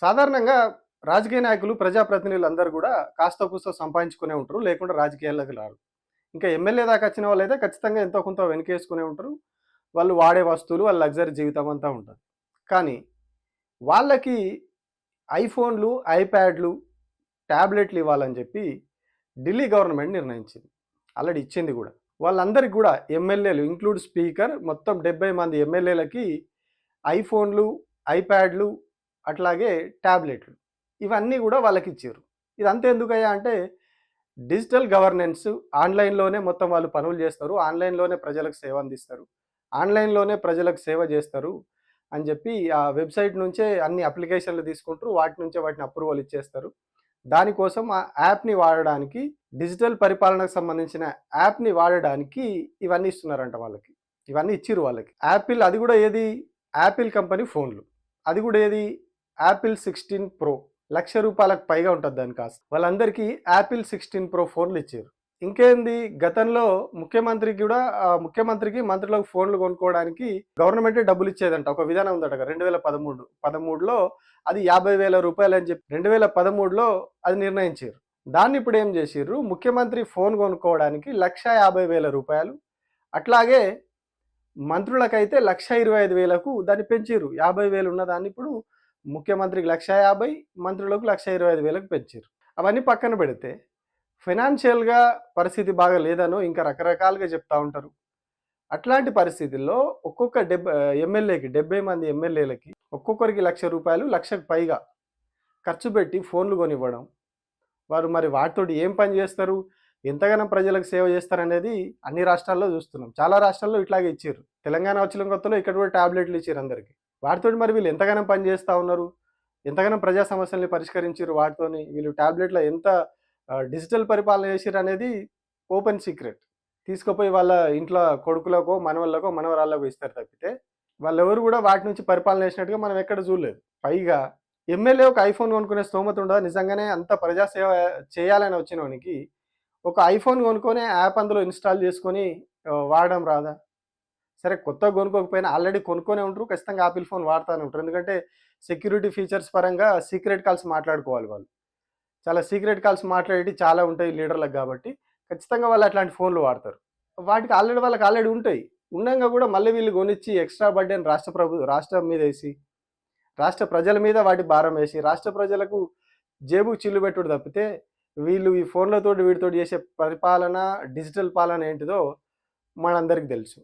సాధారణంగా రాజకీయ నాయకులు, ప్రజాప్రతినిధులందరూ గూడా కాస్తో కూస్తో సంపాదించుకునే ఉంటారు. లేకుంటే రాజకీయాల్లోకి రారు. ఇంకా ఎమ్మెల్యే దాకా వచ్చిన వాళ్ళైతే ఖచ్చితంగా ఎంతో కొంత వెనకేసుకునే ఉంటారు. వాళ్ళు వాడే వస్తువులు, వాళ్ళ లగ్జరీ జీవితం అంతా ఉంటది. కానీ వాళ్ళకి ఐఫోన్‌లు, ఐప్యాడ్‌లు, టాబ్లెట్‌లు ఇవ్వాలని జెప్పి ఢిల్లీ గవర్నమెంట్ నిర్ణయించింది. ఆల్రెడీ ఇచ్చింది గూడా. వాళ్ళందరికి గూడా ఎమ్మెల్యేలు ఇంక్లూడ్ స్పీకర్ మొత్తం 70 మంది ఎమ్మెల్యేలకి ఐఫోన్‌లు, ఐప్యాడ్‌లు అట్లాగే టాబ్లెట్లు ఇవన్నీ గూడా వాళ్ళకిచ్చిర్రు. ఇదంతా ఎందుకయ్యా అంటే డిజిటల్ గవర్నెన్స్ ఆన్‌లైన్‌లోనే మొత్తం వాళ్ళు పనులు జేస్తారు. ఆన్‌లైన్‌లోనే ప్రజలకు సేవ అందిస్తారు. ఆన్‌లైన్‌లోనే ప్రజలకు సేవ జేస్తారు అని జెప్పి ఆ వెబ్‌సైట్ నుంచే అన్ని అప్లికేషన్‌లు తీసుకుంటారు. వాటి నుంచే వాటిని అప్రూవల్ ఇచ్చేస్తారు. దానికోసం ఆ యాప్‌ని వాడడానికి డిజిటల్ పరిపాలనకు సంబంధించిన యాప్‌ని వాడడానికి ఇవన్నీ ఇస్తున్నారంట వాళ్ళకి. ఇవన్నీ ఇచ్చిర్రు వాళ్ళకి. యాపిల్ అది గూడా ఏది యాపిల్ కంపెనీ ఫోన్‌లు. అది గూడా ఏది యాపిల్ 16 ప్రో. రూ. 1,00,000 పైగా ఉంటది దాని కాస్ట్. వాళ్ళందరికీ యాపిల్ 16 ప్రో ఫోన్‌లు ఇచ్చిర్రు. ఇంకేంది గతంలో ముఖ్యమంత్రికి గూడా ముఖ్యమంత్రికి, మంత్రులకు ఫోన్‌లు కొనుక్కోవడానికి గవర్నమెంటే డబ్బులిచ్చేదంట. ఒక విధానం ఉందట 2013. 13లో అది రూ. 50,000 అని చెప్పి 2013లో అది నిర్ణయించిర్రు. దాన్ని ఇప్పుడేం జేసిర్రు, ముఖ్యమంత్రి ఫోన్ కొనుక్కోవడానికి రూ. 1,50,000 అట్లాగే మంత్రులకైతే 1,25,000కు దాన్ని పెంచిర్రు. 50,000 ఉన్నదాన్ని ఇప్పుడు ముఖ్యమంత్రికి 1,50,000, మంత్రులకు 1,25,000కి పెంచిర్రు. అవన్నీ పక్కన పెడితే ఫైనాన్షియల్‌గా పరిస్థితి బాగా లేదనో ఇంకా రకరకాలుగా చెప్తా ఉంటారు. అట్లాంటి పరిస్థితుల్లో ఒక్కొక్క ఎమ్మెల్యేకి 70 మంది ఎమ్మెల్యేలకి ఒక్కొక్కరికి రూ. 1,00,000 1,00,000కి పైగా ఖర్చు పెట్టి ఫోన్‌లు కొనివ్వడం. వారు మరి వాటితోటి ఏం పని జేస్తారు? ఎంతగానం ప్రజలకు సేవ జేస్తారనేది అన్ని రాష్ట్రాల్లో జూస్తున్నాం. చాలా రాష్ట్రాల్లో ఇట్లాగే ఇచ్చిర్రు. తెలంగాణ వచ్చిన కొత్తలో ఇక్కడ గూడా టాబ్లెట్లు ఇచ్చిర్రు అందరికి. వాటితోటి మరి వీళ్ళు ఎంతగానం పని జేస్తా ఉన్నారు? ఎంతగానం ప్రజా సమస్యల్ని పరిష్కరించిర్రు వాటితోని? వీళ్ళు టాబ్లెట్‌లో ఎంత డిజిటల్ పరిపాలన జేసిర్రనేది ఓపెన్ సీక్రెట్. తీసుకుపోయి వాళ్ళ ఇంట్లో కొడుకులకో, మనవళ్ళకో, మనవరాళ్ళకో ఇస్తారు తప్పితే, వాళ్ళెవరు గూడా వాటి నుంచి పరిపాలన జేసినట్టుగా మనం ఎక్కడ జూడలేదు. పైగా ఎమ్మెల్యే ఒక ఐఫోన్ కొనుక్కునే స్తోమత ఉండదా? నిజంగానే అంత ప్రజాసేవ చేయాలని వచ్చినోనికి ఒక ఐఫోన్ కొనుక్కొని యాప్ అందులో ఇన్‌స్టాల్ చేసుకొని వాడడం రాదా? సరే కొత్తగా కొనుక్కోకపోయినా ఆల్రెడీ కొనుక్కొనే ఉంటారు. ఖచ్చితంగా ఆపిల్ ఫోన్ వాడతానే ఉంటారు. ఎందుకంటే సెక్యూరిటీ ఫీచర్స్ పరంగా సీక్రెట్ కాల్స్ మాట్లాడుకోవాలి వాళ్ళు. చాలా సీక్రెట్ కాల్స్ మాట్లాడేటివి చాలా ఉంటాయి లీడర్‌లకు గాబట్టి, ఖచ్చితంగా వాళ్ళు అట్లాంటి ఫోన్‌లు వాడతారు. వాటికి వాళ్ళకి ఆల్రెడీ ఉంటాయి. ఉండంగా గూడా మళ్ళీ వీళ్ళు కొనిచ్చి ఎక్స్‌ట్రా బర్డెన్ రాష్ట్రం మీదేసి, రాష్ట్ర ప్రజల మీద వాటి భారమేసి, రాష్ట్ర ప్రజలకు జేబుకి చిల్లు పెట్టుడు తప్పితే, వీళ్ళు ఈ ఫోన్‌లతోటి వీటితోటి చేసే పరిపాలన, డిజిటల్ పాలన ఏంటిదో మనందరికి తెలుసు.